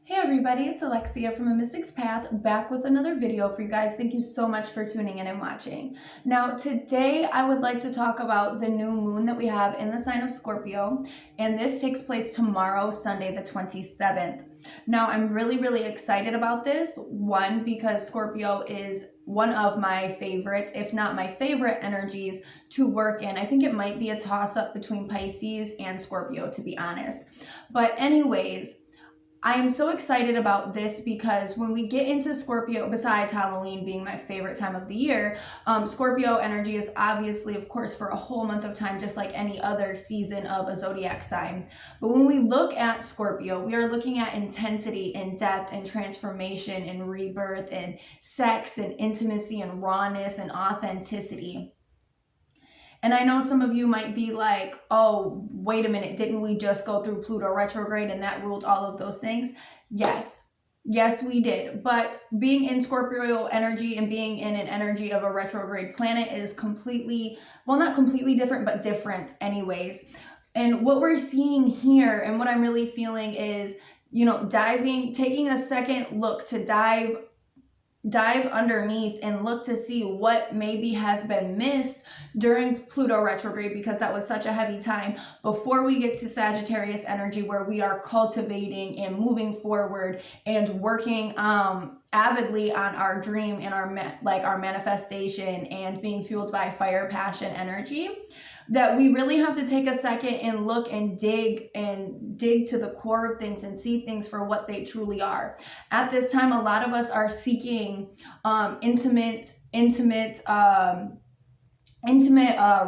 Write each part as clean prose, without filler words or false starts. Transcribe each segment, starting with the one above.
Hey everybody, it's Alexia from amysticspath, back with another video for you guys. Thank you so much for tuning in and watching. Now today I would like to talk about the new moon that we have in the sign of Scorpio, and this takes place tomorrow, Sunday the 27th. Now I'm really excited about this, one, because Scorpio is one of my favorites, if not my favorite energies to work in. I think it might be a toss-up between Pisces and Scorpio, to be honest. But anyways, I am so excited about this because when we get into Scorpio, besides Halloween being my favorite time of the year, Scorpio energy is obviously, of course, for a whole month of time, just like any other season of a zodiac sign. But when we look at Scorpio, we are looking at intensity and death and transformation and rebirth and sex and intimacy and rawness and authenticity. And I know some of you might be like, oh, wait a minute, didn't we just go through Pluto retrograde and that ruled all of those things? Yes, we did. But being in Scorpio energy and being in an energy of a retrograde planet is completely, well, not completely different, but different anyways. And what we're seeing here and what I'm really feeling is, taking a second look to dive underneath and look to see what maybe has been missed during Pluto retrograde, because that was such a heavy time before we get to Sagittarius energy, where we are cultivating and moving forward and working avidly on our dream and our manifestation and being fueled by fire, passion, energy. That we really have to take a second and look and dig to the core of things and see things for what they truly are. At this time, a lot of us are seeking intimate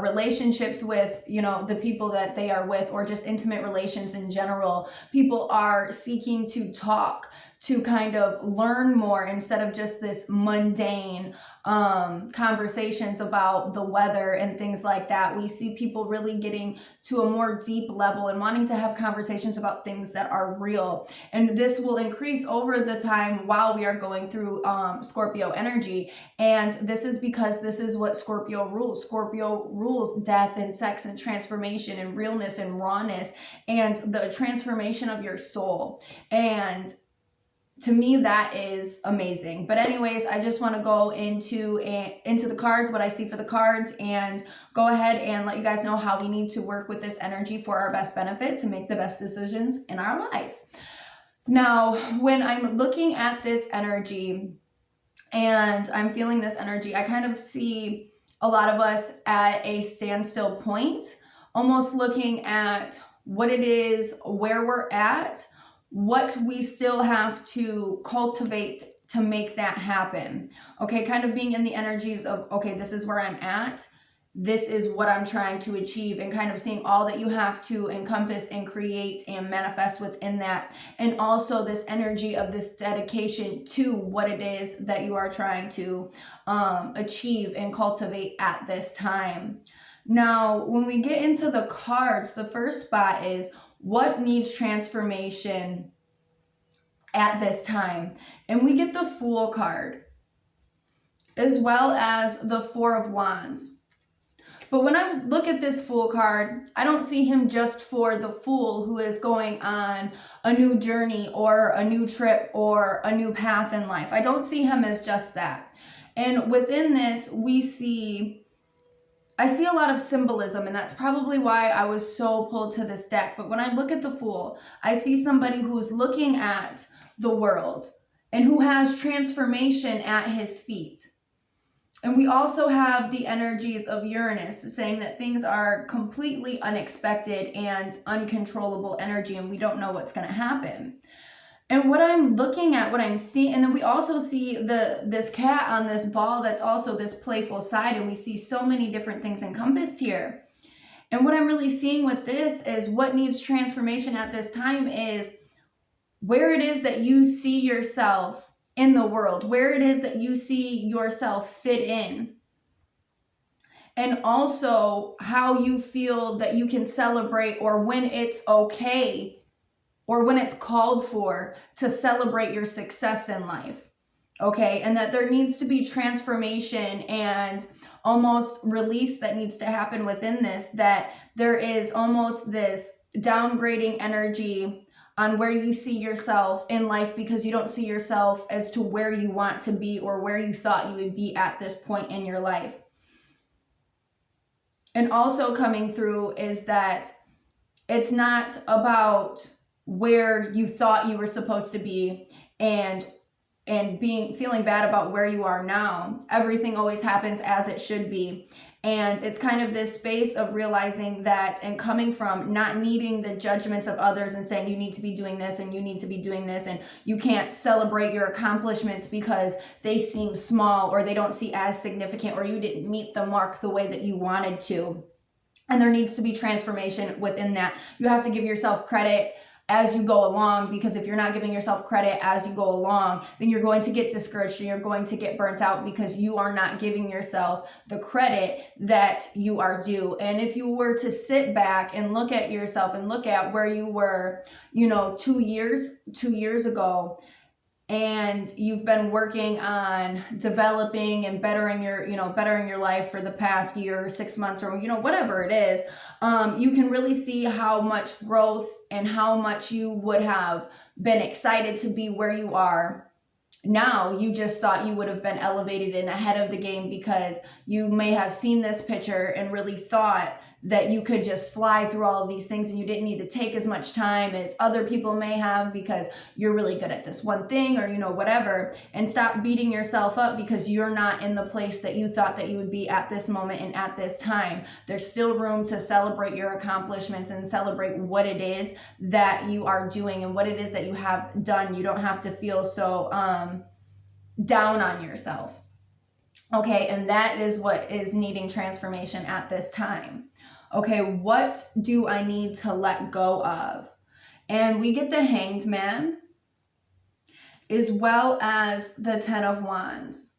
relationships with, the people that they are with, or just intimate relations in general. People are seeking to talk, to kind of learn more instead of just this mundane conversations about the weather and things like that. We see people really getting to a more deep level and wanting to have conversations about things that are real. And this will increase over the time while we are going through Scorpio energy. And this is because this is what Scorpio rules. Scorpio rules death and sex and transformation and realness and rawness and the transformation of your soul. And to me, that is amazing. But anyways, I just want to go into the cards, what I see for the cards, and go ahead and let you guys know how we need to work with this energy for our best benefit to make the best decisions in our lives. Now, when I'm looking at this energy and I'm feeling this energy, I kind of see a lot of us at a standstill point, almost looking at what it is, where we're at, what we still have to cultivate to make that happen. Okay, kind of being in the energies of, okay, this is where I'm at, this is what I'm trying to achieve, and kind of seeing all that you have to encompass and create and manifest within that. And also this energy of this dedication to what it is that you are trying to achieve and cultivate at this time. Now, when we get into the cards, the first spot is what needs transformation at this time. And we get the Fool card, as well as the Four of Wands. But when I look at this Fool card, I don't see him just for the fool who is going on a new journey or a new trip or a new path in life. I don't see him as just that. And within this, I see a lot of symbolism, and that's probably why I was so pulled to this deck. But when I look at the Fool, I see somebody who's looking at the world and who has transformation at his feet. And we also have the energies of Uranus saying that things are completely unexpected and uncontrollable energy, and we don't know what's going to happen. And what I'm looking at, what I'm seeing, and then we also see this cat on this ball that's also this playful side, and we see so many different things encompassed here. And what I'm really seeing with this is what needs transformation at this time is where it is that you see yourself in the world, where it is that you see yourself fit in. And also how you feel that you can celebrate, or when it's okay, or when it's called for to celebrate your success in life, okay? And that there needs to be transformation and almost release that needs to happen within this, that there is almost this downgrading energy on where you see yourself in life, because you don't see yourself as to where you want to be or where you thought you would be at this point in your life. And also coming through is that it's not about where you thought you were supposed to be and feeling bad about where you are now. Everything always happens as it should be. And it's kind of this space of realizing that, and coming from not needing the judgments of others and saying you need to be doing this and you need to be doing this and you can't celebrate your accomplishments because they seem small or they don't see as significant or you didn't meet the mark the way that you wanted to. And there needs to be transformation within that. You have to give yourself credit as you go along, because if you're not giving yourself credit as you go along, then you're going to get discouraged and you're going to get burnt out because you are not giving yourself the credit that you are due. And if you were to sit back and look at yourself and look at where you were, 2 years ago, and you've been working on developing and bettering your life for the past year or 6 months or, whatever it is, you can really see how much growth and how much you would have been excited to be where you are. Now, you just thought you would have been elevated and ahead of the game because you may have seen this picture and really thought that you could just fly through all of these things and you didn't need to take as much time as other people may have because you're really good at this one thing or, whatever. And stop beating yourself up because you're not in the place that you thought that you would be at this moment and at this time. There's still room to celebrate your accomplishments and celebrate what it is that you are doing and what it is that you have done. You don't have to feel so down on yourself. Okay, and that is what is needing transformation at this time. Okay, what do I need to let go of? And we get the Hanged Man as well as the Ten of Wands.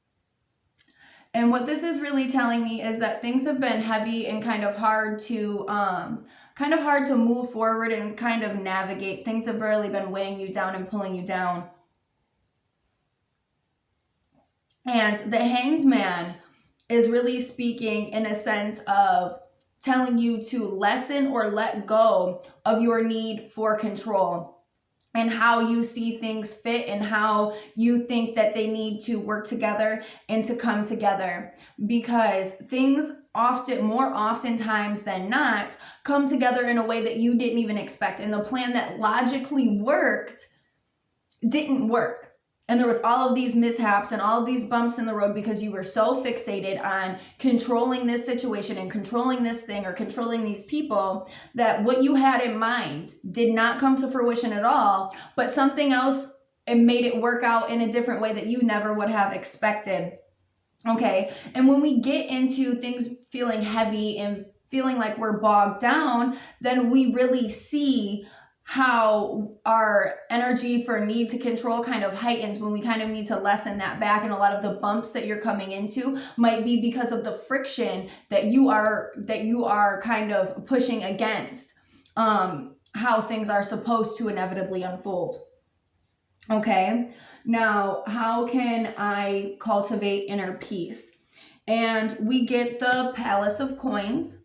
And what this is really telling me is that things have been heavy and kind of hard to move forward and kind of navigate. Things have really been weighing you down and pulling you down. And the Hanged Man is really speaking in a sense of telling you to lessen or let go of your need for control and how you see things fit and how you think that they need to work together and to come together, because things more oftentimes than not come together in a way that you didn't even expect, and the plan that logically worked didn't work. And there was all of these mishaps and all of these bumps in the road because you were so fixated on controlling this situation and controlling this thing or controlling these people that what you had in mind did not come to fruition at all, but something else, it made it work out in a different way that you never would have expected. Okay, and when we get into things feeling heavy and feeling like we're bogged down, then we really see how our energy for need to control kind of heightens when we kind of need to lessen that back. And a lot of the bumps that you're coming into might be because of the friction that you are kind of pushing against how things are supposed to inevitably unfold. Okay, now how can I cultivate inner peace? And we get the Palace of Coins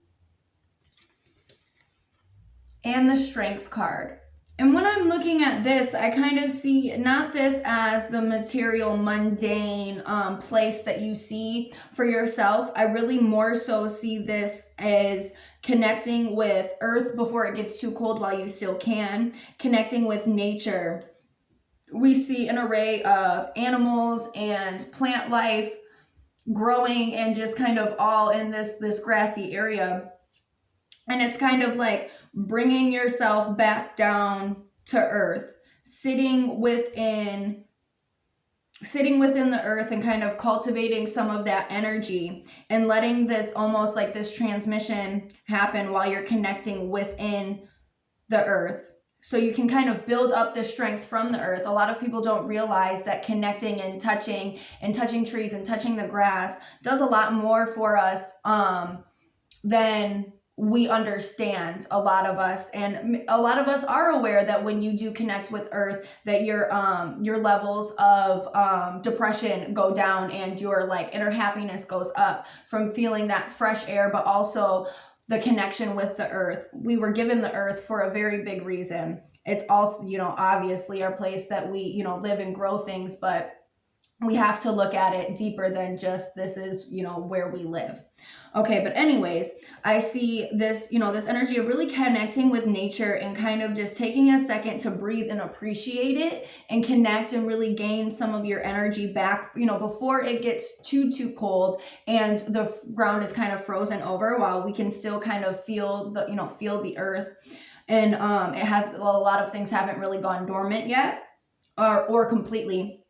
and the Strength card. And when I'm looking at this, I kind of see not this as the material, mundane place that you see for yourself. I really more so see this as connecting with earth before it gets too cold while you still can, connecting with nature. We see an array of animals and plant life growing and just kind of all in this grassy area. And it's kind of like bringing yourself back down to earth, sitting within the earth and kind of cultivating some of that energy and letting this almost like this transmission happen while you're connecting within the earth. So you can kind of build up the strength from the earth. A lot of people don't realize that connecting and touching trees and touching the grass does a lot more for us than we understand, a lot of us. And a lot of us are aware that when you do connect with earth, that your levels of depression go down and your inner happiness goes up from feeling that fresh air, but also the connection with the earth. We were given the earth for a very big reason. It's also, obviously our place that we, live and grow things, but we have to look at it deeper than just this is, where we live. Okay, but anyways, I see this, this energy of really connecting with nature and kind of just taking a second to breathe and appreciate it and connect and really gain some of your energy back, before it gets too cold and the ground is kind of frozen over, while we can still kind of feel the earth. And it has a lot of things haven't really gone dormant yet or completely.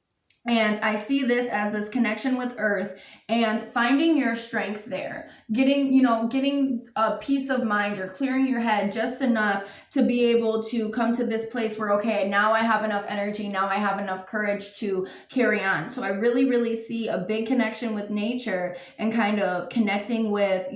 And I see this as this connection with earth and finding your strength there, getting a peace of mind or clearing your head just enough to be able to come to this place where, okay, now I have enough energy, now I have enough courage to carry on. So I really, really see a big connection with nature and kind of connecting with,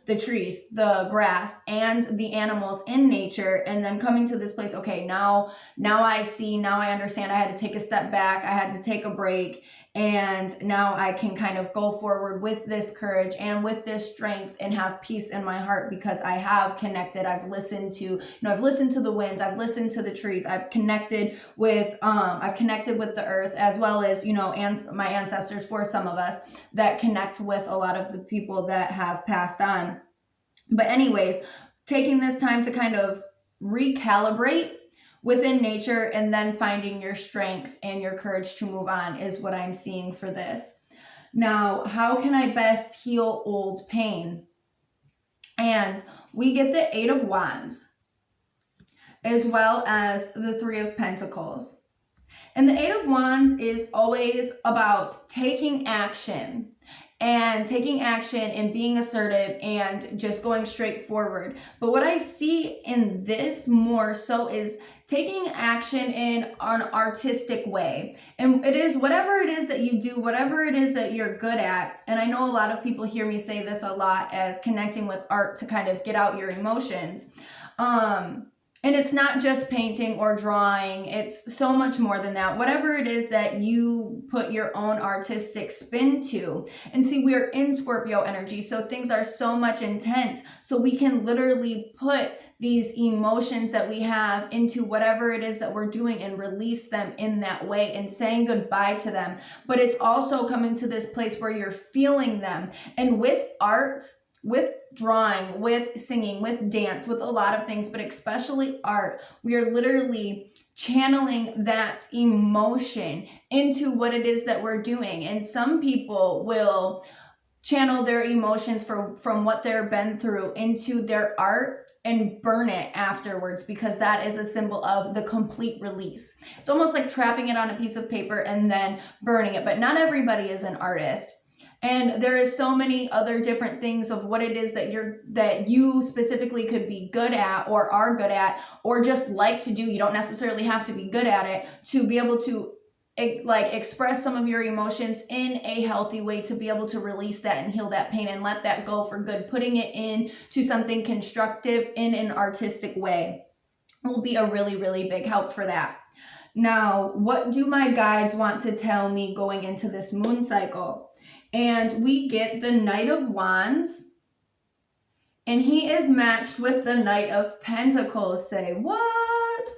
the trees, the grass, and the animals in nature, and then coming to this place, okay, now I see, now I understand, I had to take a step back, I had to take a break, and now I can kind of go forward with this courage and with this strength and have peace in my heart because I have connected. I've listened to, I've listened to the winds, I've listened to the trees, I've connected with the earth, as well as, and my ancestors, for some of us that connect with a lot of the people that have passed on. But anyways, taking this time to kind of recalibrate within nature and then finding your strength and your courage to move on is what I'm seeing for this. Now, how can I best heal old pain? And we get the 8 of Wands as well as the 3 of Pentacles. And the 8 of Wands is always about taking action and being assertive and just going straight forward. But what I see in this more so is taking action in an artistic way. And it is whatever it is that you do, whatever it is that you're good at. And I know a lot of people hear me say this a lot as connecting with art to kind of get out your emotions. And it's not just painting or drawing. It's so much more than that. Whatever it is that you put your own artistic spin to. And see, we're in Scorpio energy, so things are so much intense. So we can literally put these emotions that we have into whatever it is that we're doing and release them in that way and saying goodbye to them. But it's also coming to this place where you're feeling them. And with art, with drawing, with singing, with dance, with a lot of things, but especially art, we are literally channeling that emotion into what it is that we're doing. And some people will channel their emotions from what they've been through into their art and burn it afterwards, because that is a symbol of the complete release. It's almost like trapping it on a piece of paper and then burning it, but not everybody is an artist. And there is so many other different things of what it is that you specifically could be good at or are good at or just like to do. You don't necessarily have to be good at it to be able to express some of your emotions in a healthy way, to be able to release that and heal that pain and let that go for good. Putting it into something constructive in an artistic way will be a really, really big help for that. Now, what do my guides want to tell me going into this moon cycle? And we get the Knight of Wands, and he is matched with the Knight of Pentacles. Say, what?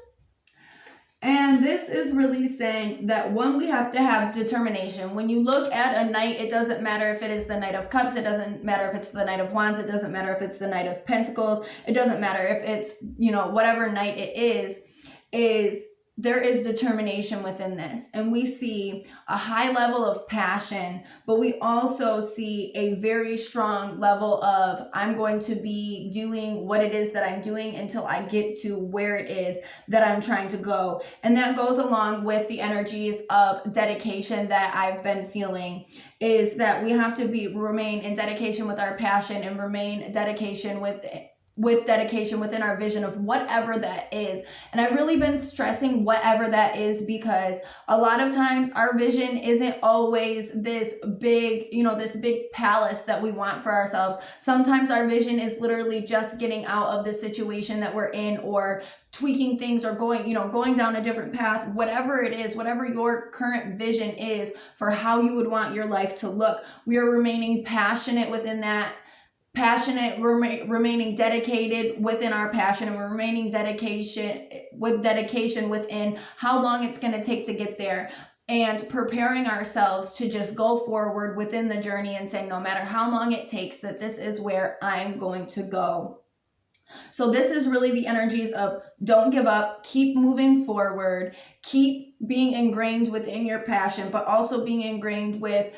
And this is really saying that, one, we have to have determination. When you look at a knight, it doesn't matter if it is the Knight of Cups, it doesn't matter if it's the Knight of Wands, it doesn't matter if it's the Knight of Pentacles, it doesn't matter if it's, whatever knight it is there is determination within this. And we see a high level of passion, but we also see a very strong level of, I'm going to be doing what it is that I'm doing until I get to where it is that I'm trying to go. And that goes along with the energies of dedication that I've been feeling, is that we have to remain in dedication with our passion and remain dedication with dedication within our vision of whatever that is. And I've really been stressing whatever that is, because a lot of times our vision isn't always this big, this big palace that we want for ourselves. Sometimes our vision is literally just getting out of the situation that we're in, or tweaking things, or going down a different path. Whatever it is, whatever your current vision is for how you would want your life to look, we are remaining passionate within that passionate, remaining dedicated within our passion, and we're remaining dedication within how long it's going to take to get there, and preparing ourselves to just go forward within the journey and saying, no matter how long it takes, that this is where I'm going to go. So this is really the energies of don't give up, keep moving forward, keep being ingrained within your passion, but also being ingrained with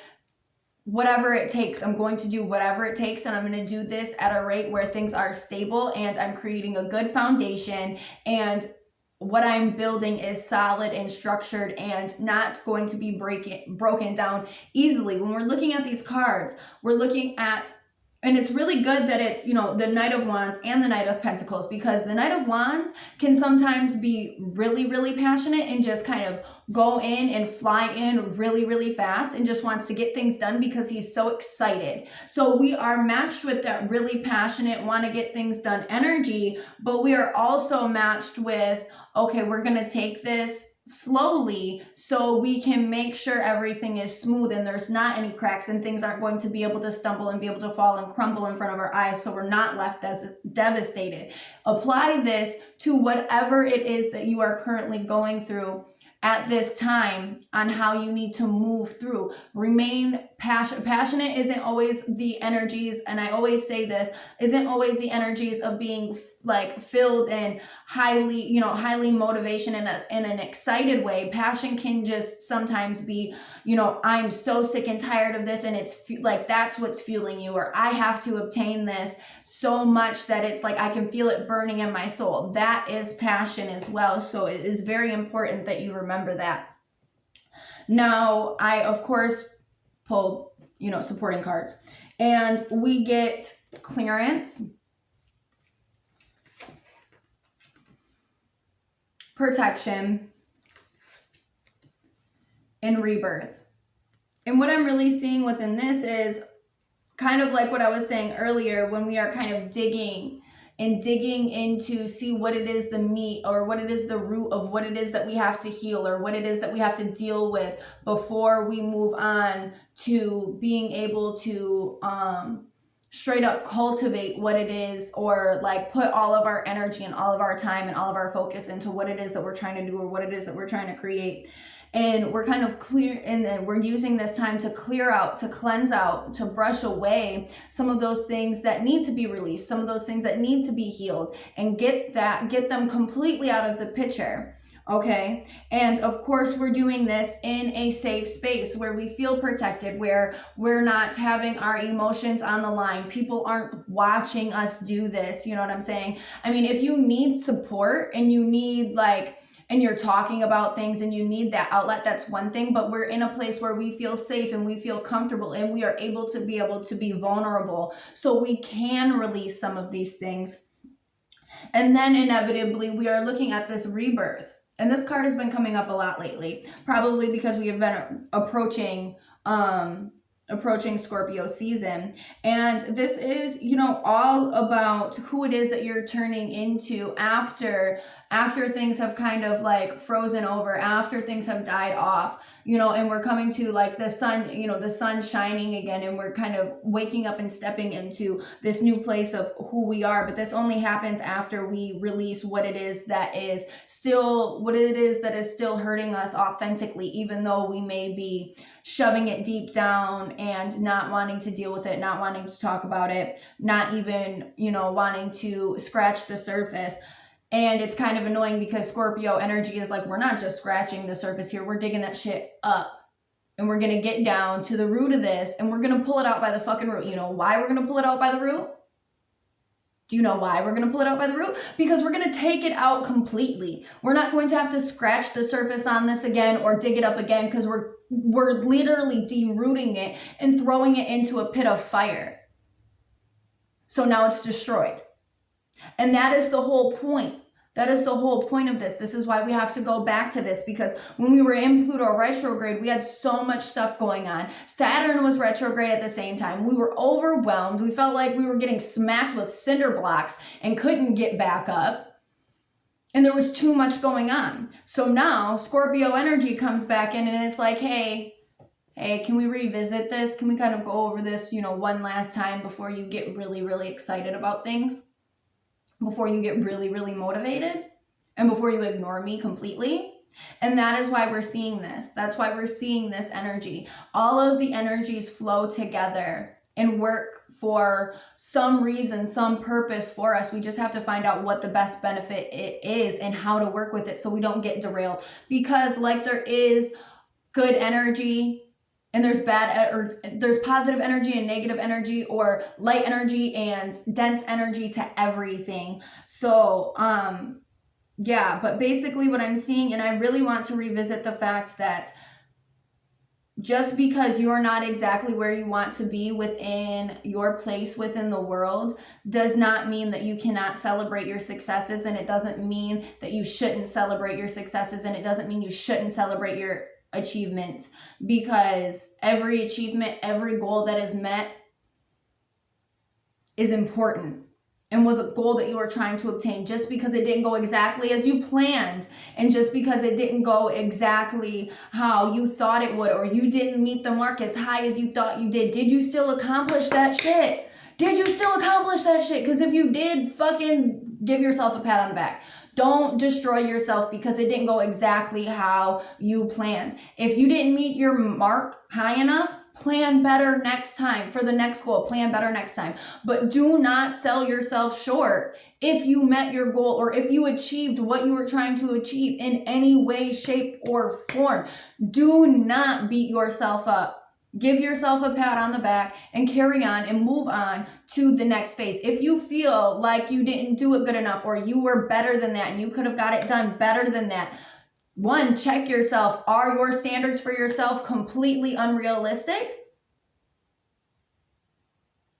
whatever it takes. I'm going to do whatever it takes, and I'm going to do this at a rate where things are stable and I'm creating a good foundation, and what I'm building is solid and structured and not going to be broken down easily. When we're looking at these cards, we're looking at, and it's really good that it's, you know, the Knight of Wands and the Knight of Pentacles, because the Knight of Wands can sometimes be really, really passionate and just kind of go in and fly in really, really fast and just wants to get things done because he's so excited. So we are matched with that really passionate, want to get things done energy, but we are also matched with, okay, we're going to take this slowly so we can make sure everything is smooth and there's not any cracks and things aren't going to be able to stumble and be able to fall and crumble in front of our eyes, so we're not left as devastated. Apply this to whatever it is that you are currently going through at this time on how you need to move through. Remain passionate isn't always the energies, and I always say this, isn't always the energies of being like filled and highly motivation in an excited way. Passion can just sometimes be, I'm so sick and tired of this, and it's like that's what's fueling you, or I have to obtain this so much that it's like I can feel it burning in my soul. That is passion as well. So it is very important that you remember that. Now, I of course pulled, supporting cards, and we get clearance, protection, and rebirth. And what I'm really seeing within this is kind of like what I was saying earlier, when we are kind of digging into see what it is, the meat, or what it is, the root of what it is that we have to heal, or what it is that we have to deal with before we move on to being able to straight up cultivate what it is, or like put all of our energy and all of our time and all of our focus into what it is that we're trying to do, or what it is that we're trying to create. And we're kind of clear, and then we're using this time to clear out, to cleanse out, to brush away some of those things that need to be released, some of those things that need to be healed, and get them completely out of the picture. Okay. And of course, we're doing this in a safe space where we feel protected, where we're not having our emotions on the line. People aren't watching us do this. You know what I'm saying? I mean, if you need support and you need and you're talking about things and you need that outlet, that's one thing, but we're in a place where we feel safe and we feel comfortable and we are able to be vulnerable, so we can release some of these things. And then inevitably we are looking at this rebirth. And this card has been coming up a lot lately, probably because we have been approaching Scorpio season. And this is, all about who it is that you're turning into after things have kind of frozen over, after things have died off, and we're coming to the sun, the sun shining again, and we're kind of waking up and stepping into this new place of who we are. But this only happens after we release what it is that is still hurting us authentically, even though we may be shoving it deep down and not wanting to deal with it, not wanting to talk about it, not even, wanting to scratch the surface. And it's kind of annoying because Scorpio energy is we're not just scratching the surface here, we're digging that shit up. And we're going to get down to the root of this, and we're going to pull it out by the fucking root. You know why we're going to pull it out by the root? Do you know why we're going to pull it out by the root? Because we're going to take it out completely. We're not going to have to scratch the surface on this again or dig it up again, because we're literally derooting it and throwing it into a pit of fire. So now it's destroyed. And that is the whole point. That is the whole point of this. This is why we have to go back to this, because when we were in Pluto retrograde, we had so much stuff going on. Saturn was retrograde at the same time. We were overwhelmed. We felt like we were getting smacked with cinder blocks and couldn't get back up. And there was too much going on. So now Scorpio energy comes back in and it's like, hey, hey, can we revisit this? Can we kind of go over this, you know, one last time before you get really, really excited about things? Before you get really, really motivated? And before you ignore me completely? And that is why we're seeing this. That's why we're seeing this energy. All of the energies flow together and work for some reason, some purpose for us. We just have to find out what the best benefit it is and how to work with it so we don't get derailed. Because like there is good energy and there's bad, or there's positive energy and negative energy, or light energy and dense energy to everything. So, yeah, but basically what I'm seeing, and I really want to revisit the fact that just because you're not exactly where you want to be within your place within the world does not mean that you cannot celebrate your successes, and it doesn't mean that you shouldn't celebrate your successes, and it doesn't mean you shouldn't celebrate your achievements, because every achievement, every goal that is met is important and was a goal that you were trying to obtain. Just because it didn't go exactly as you planned, and just because it didn't go exactly how you thought it would, or you didn't meet the mark as high as you thought you did you still accomplish that shit? Did you still accomplish that shit? Because if you did, fucking give yourself a pat on the back. Don't destroy yourself because it didn't go exactly how you planned. If you didn't meet your mark high enough, plan better next time. For the next goal, plan better next time. But do not sell yourself short if you met your goal, or if you achieved what you were trying to achieve in any way, shape, or form. Do not beat yourself up. Give yourself a pat on the back and carry on and move on to the next phase. If you feel like you didn't do it good enough, or you were better than that and you could have got it done better than that, one, check yourself. Are your standards for yourself completely unrealistic?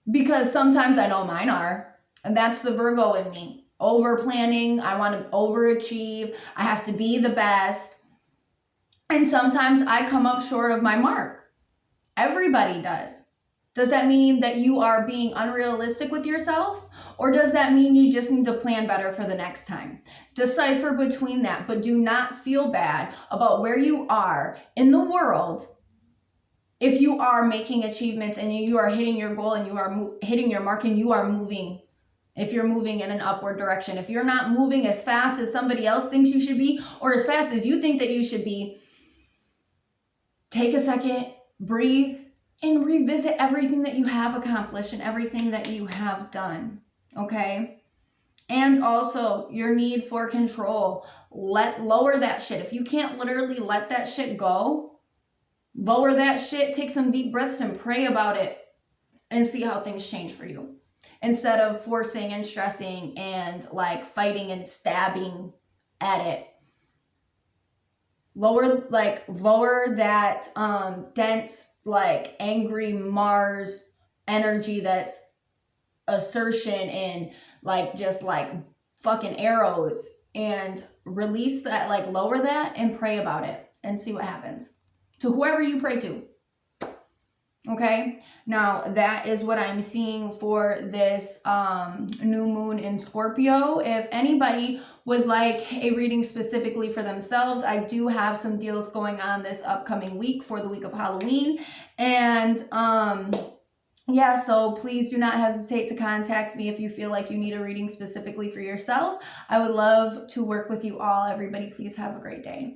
Because sometimes I know mine are, and that's the Virgo in me. Over planning, I want to overachieve, I have to be the best. And sometimes I come up short of my mark. Everybody does. Does that mean that you are being unrealistic with yourself? Or does that mean you just need to plan better for the next time? Decipher between that, but do not feel bad about where you are in the world if you are making achievements and you are hitting your goal and you are hitting your mark and you are moving. If you're moving in an upward direction, if you're not moving as fast as somebody else thinks you should be, or as fast as you think that you should be, take a second, breathe, and revisit everything that you have accomplished and everything that you have done, okay? And also your need for control. Lower that shit. If you can't literally let that shit go, lower that shit, take some deep breaths and pray about it and see how things change for you. Instead of forcing and stressing and like fighting and stabbing at it. Lower that dense, like angry Mars energy that's assertion and like just like fucking arrows, and release that, like lower that and pray about it and see what happens to whoever you pray to. Okay, now that is what I'm seeing for this new moon in Scorpio. If anybody would like a reading specifically for themselves, I do have some deals going on this upcoming week for the week of Halloween. And yeah, so please do not hesitate to contact me if you feel like you need a reading specifically for yourself. I would love to work with you all. Everybody, please have a great day.